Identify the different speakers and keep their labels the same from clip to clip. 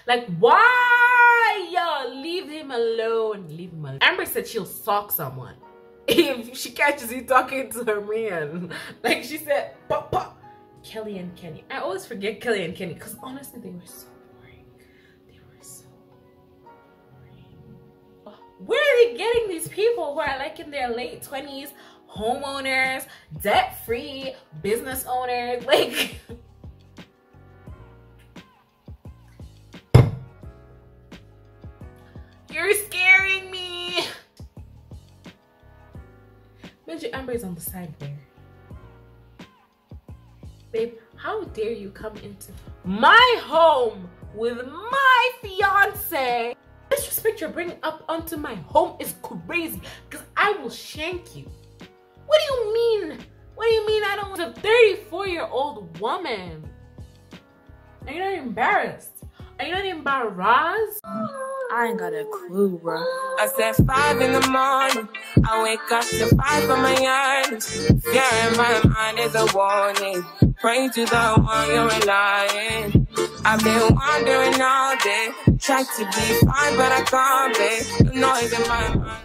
Speaker 1: Like, why? Yo, leave him alone. Leave him alone. Amber said she'll sock someone if she catches you talking to her man. Like she said, pop, pop. Kelly and Kenny. I always forget Kelly and Kenny because honestly, they were so boring. They were so boring. Where are they getting these people who are like in their late 20s, homeowners, debt-free, business owners? Like, you're scaring me. Imagine Amber is on the side there. Babe, how dare you come into my home with my fiance? Disrespect you're bringing up onto my home is crazy because I will shank you. What do you mean? What do you mean I don't want a 34-year-old woman? Are you not embarrassed? Are you not embarrassed?
Speaker 2: I ain't got a clue, bro. I said 5 in the morning. I wake up to 5 for my yearnings. Fear in my mind is a warning. Pray to the one you're relying. I've been wandering all day. Try to be fine, but I can't be. The noise in my mind.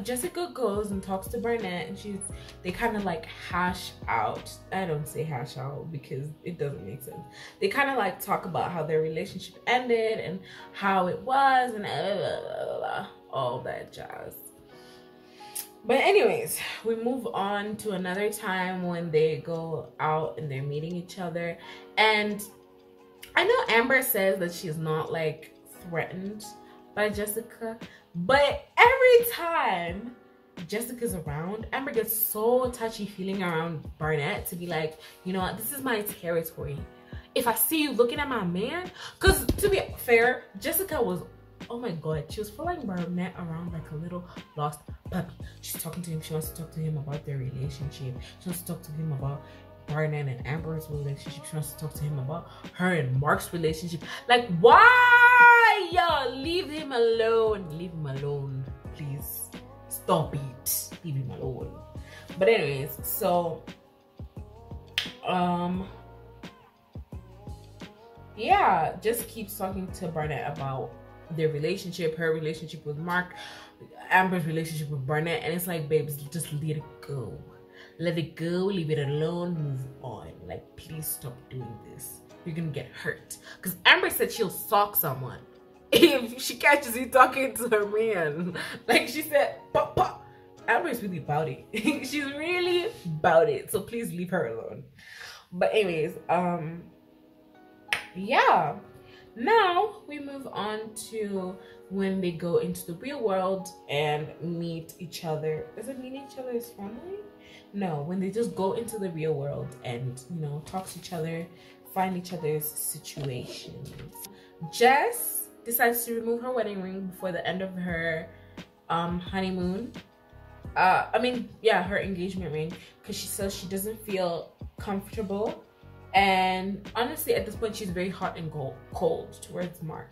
Speaker 1: Jessica goes and talks to Barnett, and they kind of like hash out. I don't say hash out because it doesn't make sense. They kind of like talk about how their relationship ended and how it was and all that jazz. But anyways, we move on to another time when they go out and they're meeting each other. And I know Amber says that she's not like threatened by Jessica, but every time Jessica's around, Amber gets so touchy-feeling around Barnett to be like, you know what, this is my territory. If I see you looking at my man, because to be fair, Jessica was, oh my god, she was following Barnett around like a little lost puppy. She's talking to him, she wants to talk to him about their relationship. She wants to talk to him about Barnett and Amber's relationship. She wants to talk to him about her and Mark's relationship. Like, why? Yo, leave him alone. Leave him alone, please. Stop it. Leave him alone. But anyways, so yeah, just keeps talking to Barnett about their relationship, her relationship with Mark, Amber's relationship with Barnett, and it's like, babes, just let it go. Let it go, leave it alone, move on. Like, please stop doing this. You're gonna get hurt. Because Amber said she'll sock someone if she catches you talking to her man. Like she said, pop, pop. Amber is really about it. She's really about it. So please leave her alone. But anyways, yeah. Now we move on to when they go into the real world and meet each other. Does it mean each other's family? No, when they just go into the real world and, you know, talk to each other, find each other's situations. Jess decides to remove her wedding ring before the end of her honeymoon. Her engagement ring, because she says she doesn't feel comfortable. And honestly, at this point, she's very hot and cold towards Mark.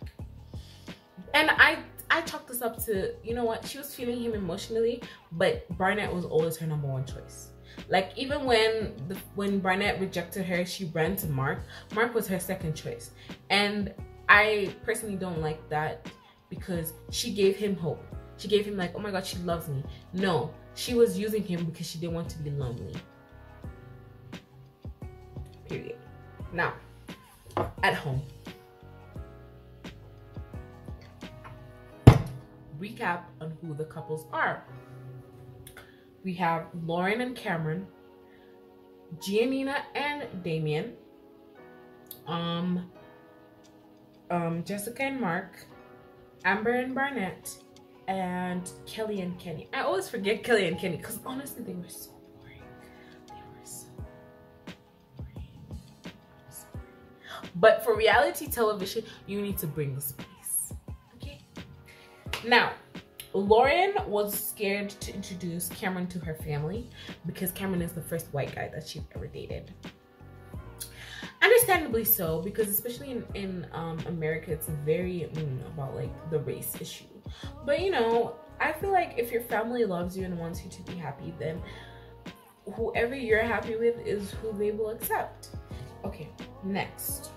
Speaker 1: And I chalked this up to, you know what, she was feeling him emotionally, but Barnett was always her number one choice. Like, even when Barnett rejected her, she ran to Mark. Mark was her second choice. And I personally don't like that, because she gave him hope. She gave him like, oh my god, she loves me. No, she was using him because she didn't want to be lonely. Period. Now, at home. Recap on who the couples are. We have Lauren and Cameron, Giannina and Damien, Jessica and Mark, Amber and Barnett, and Kelly and Kenny. I always forget Kelly and Kenny because honestly they were so boring. They were so boring. But for reality television, you need to bring the spice. Okay? Now, Lauren was scared to introduce Cameron to her family because Cameron is the first white guy that she's ever dated. Understandably so, because especially in America, it's very about like the race issue. But you know, I feel like if your family loves you and wants you to be happy, then whoever you're happy with is who they will accept. Okay, next.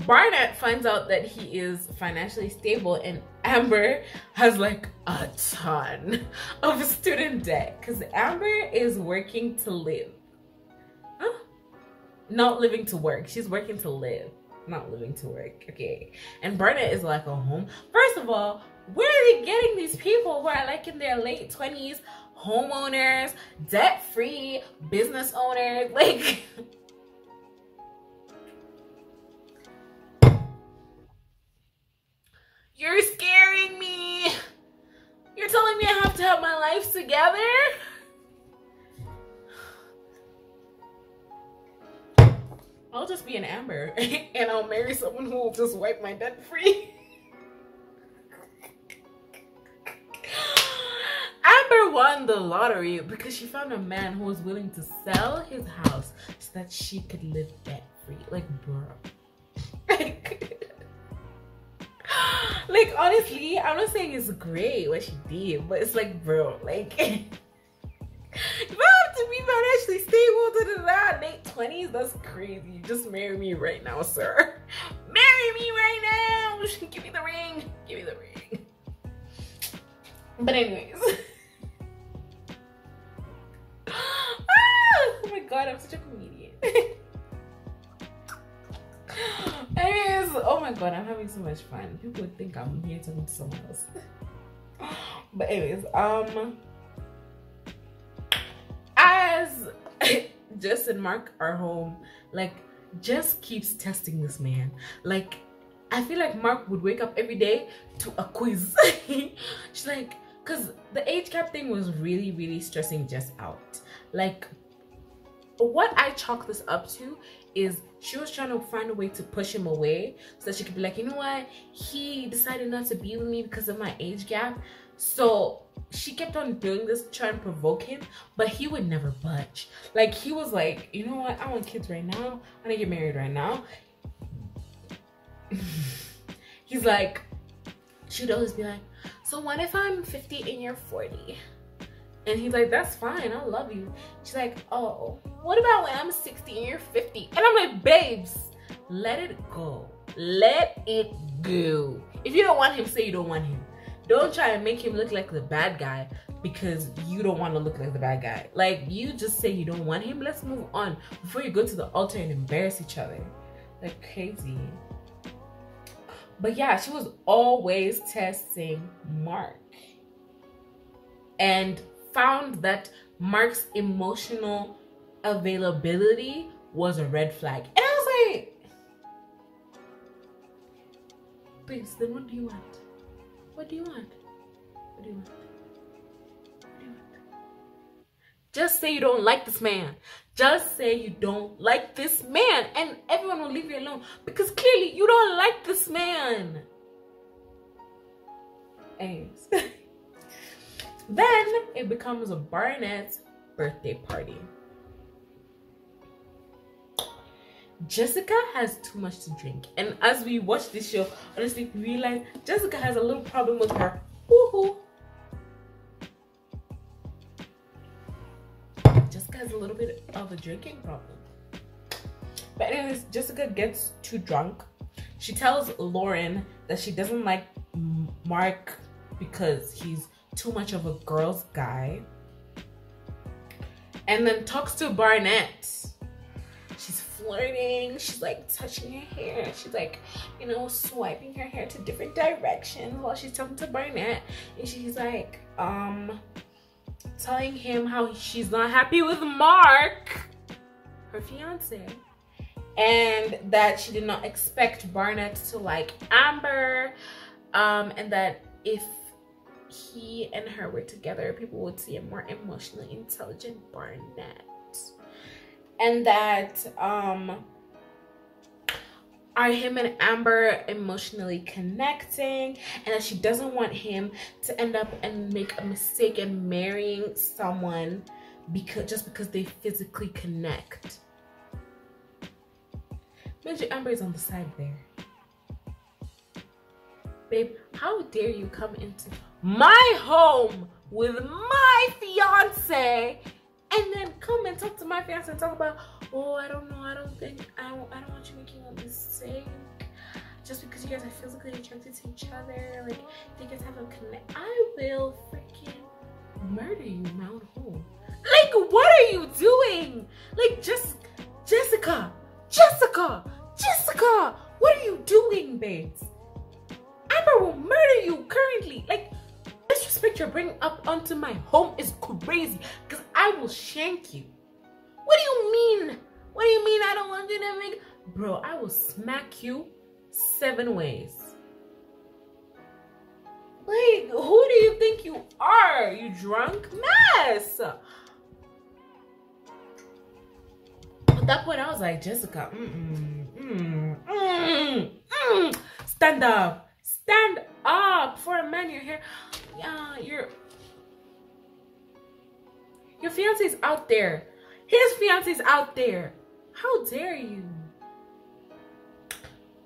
Speaker 1: Barnett finds out that he is financially stable and Amber has like a ton of student debt because Amber is working to live. Huh? Not living to work. She's working to live, not living to work. Okay. And Barnett is like a home. First of all, where are they getting these people who are like in their late 20s, homeowners, debt-free, business owners? Like, you're scaring me. You're telling me I have to have my life together? I'll just be an Amber and I'll marry someone who will just wipe my debt free. Amber won the lottery because she found a man who was willing to sell his house so that she could live debt free. Like, bro. Like, honestly, I'm not saying it's great what she did, but it's like, bro, like, if I have to be financially stable to late 20s, that's crazy. Just marry me right now, sir. Marry me right now. Give me the ring. Give me the ring. But anyways. Oh my god, I'm such a comedian. Anyways, oh my god, I'm having so much fun. People would think I'm here talking to someone else. But anyways, as Jess and Mark are home, like, Jess keeps testing this man. Like, I feel like Mark would wake up every day to a quiz. She's like, because the age gap thing was really, really stressing Jess out. Like, what I chalk this up to is she was trying to find a way to push him away so that she could be like, you know what? He decided not to be with me because of my age gap. So she kept on doing this, trying to provoke him, but he would never budge. Like, he was like, you know what? I want kids right now. I want to get married right now. He's like, she'd always be like, so what if I'm 50 and you're 40? And he's like, that's fine, I love you. She's like, oh, what about when I'm 60 and you're 50? And I'm like, babes, let it go. Let it go. If you don't want him, say you don't want him. Don't try and make him look like the bad guy because you don't want to look like the bad guy. Like, you just say you don't want him. Let's move on before you go to the altar and embarrass each other. Like, crazy. But yeah, she was always testing Mark and found that Mark's emotional availability was a red flag. And I was like, babes, then what do you want? What do you want? What do you want? What do you want? Just say you don't like this man. Just say you don't like this man and everyone will leave you alone because clearly you don't like this man. Anyways. Then it becomes a Barnett's birthday party. Jessica has too much to drink. And as we watch this show, honestly, we realize Jessica has a little problem with her woohoo. Jessica has a little bit of a drinking problem. But anyways, Jessica gets too drunk. She tells Lauren that she doesn't like Mark because he's too much of a girl's guy. And then talks to Barnett. She's flirting. She's like touching her hair. She's like, you know, swiping her hair to different directions while she's talking to Barnett. And she's like, telling him how she's not happy with Mark, her fiance, and that she did not expect Barnett to like Amber, and that if he and her were together, people would see a more emotionally intelligent Barnett, and that are him and Amber emotionally connecting, and that she doesn't want him to end up and make a mistake in marrying someone just because they physically connect. Imagine Amber is on the side there. Babe, how dare you come into my home with my fiance and then come and talk to my fiance and talk about, oh, I don't know, I don't want you making a mistake just because you guys are physically attracted to each other, like you guys have a connect. I will freaking murder you in my own home. Like, what are you doing? Like, Jessica, what are you doing, babes? Amber will murder you currently. Like, disrespect you're bringing up onto my home is crazy, because I will shank you. What do you mean? What do you mean I don't want you to make? Bro, I will smack you 7 ways. Like, who do you think you are? You drunk mess. At that point, I was like, Jessica, stand up. Stand up for a man. You're here. Yeah, your fiance's out there. His fiance's out there. How dare you?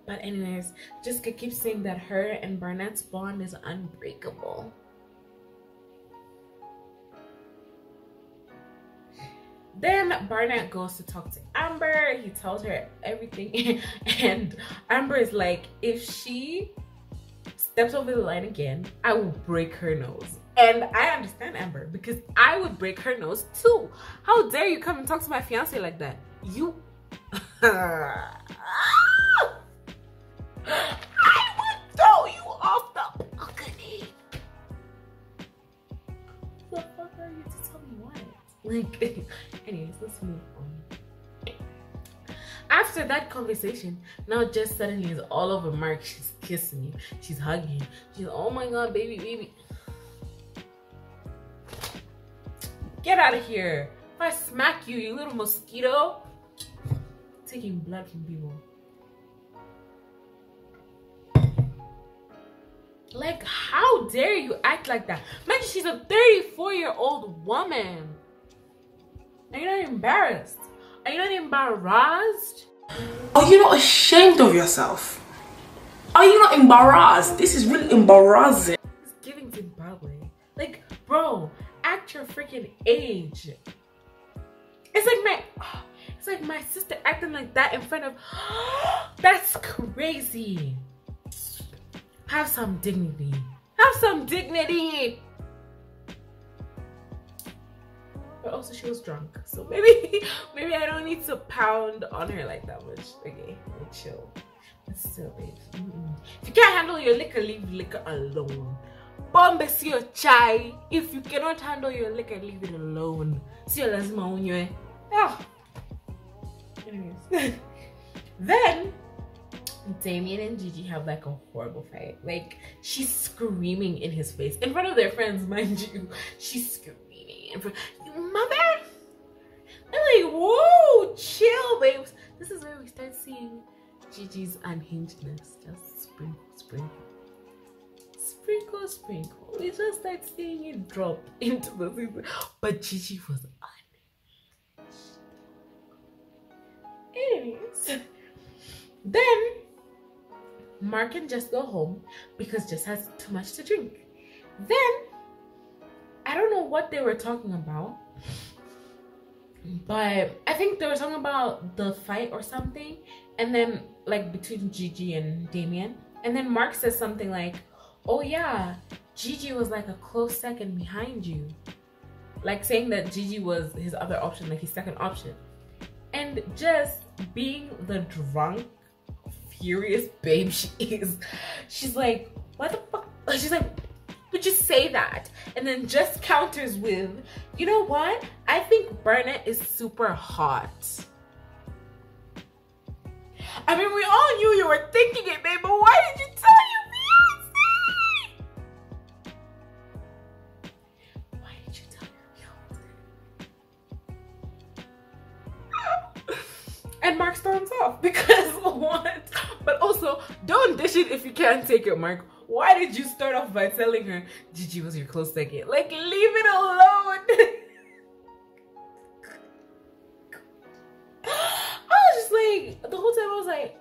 Speaker 1: But anyways, Jessica keeps saying that her and Barnett's bond is unbreakable. Then Barnett goes to talk to Amber. He tells her everything. And Amber is like, if she steps over the line again, I will break her nose. And I understand Amber, because I would break her nose too. How dare you come and talk to my fiance like that? You... I would throw you off the balcony. The fuck are you to tell me what? Like, anyways, let's move on. After that conversation, now Jess suddenly is all over Mark. She's kissing him. She's hugging him. She's, oh my god, baby. Get out of here. If I smack you, you little mosquito. Taking blood from people. Like, how dare you act like that? Man, she's a 34-year-old woman. Are you not embarrassed? Are you not embarrassed?
Speaker 2: Are you not ashamed of yourself? Are you not embarrassed? This is really embarrassing.
Speaker 1: It's giving Zimbabwe. Like, bro, at your freaking age. It's like my sister acting like that in front of... That's crazy. Have some dignity. Have some dignity. But also she was drunk, so maybe I don't need to pound on her like that much. Okay, we'll chill. But still, babe. If you can't handle your liquor, leave liquor alone. Bombe see your chai. If you cannot handle your liquor, leave it alone. See your lazima unywe. Ah. Anyways. Then Damien and Gigi have like a horrible fight. Like, she's screaming in his face in front of their friends, mind you. She's screaming in front. Mother. I'm like, whoa, chill, babes. This is where we start seeing Gigi's unhingedness. Just sprinkle. We just start seeing it drop into the season. But Gigi was unhinged. Anyways, then Mark and Jess go home because Jess has too much to drink. Then I don't know what they were talking about, but I think they were talking about the fight or something, and then like between Gigi and Damien, and then Mark says something like, oh yeah, Gigi was like a close second behind you, like saying that Gigi was his other option, like his second option. And Jess, being the drunk, furious babe she is, she's like, what the fuck? She's like, would you say that? And then Jess counters with, you know what? I think Barnett is super hot. I mean, we all knew you were thinking it, babe, but why did you tell your fiance? Why did you tell your fiance? And Mark storms off because what? But also, don't dish it if you can't take it, Mark. Why did you start off by telling her Gigi was your close second? Like, leave it alone. I was just like, the whole time I was like,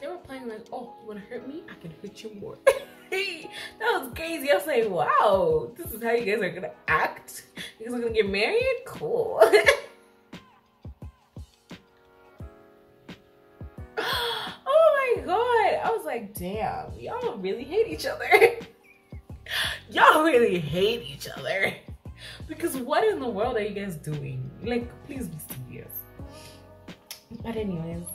Speaker 1: they were playing like, oh, you want to hurt me? I can hurt you more. That was was crazy. I was like, wow, this is how you guys are gonna act? You guys are gonna get married? Cool. Oh my god. I was like, damn, y'all really hate each other. Y'all really hate each other. Because what in the world are you guys doing? Like, please be serious. But anyways,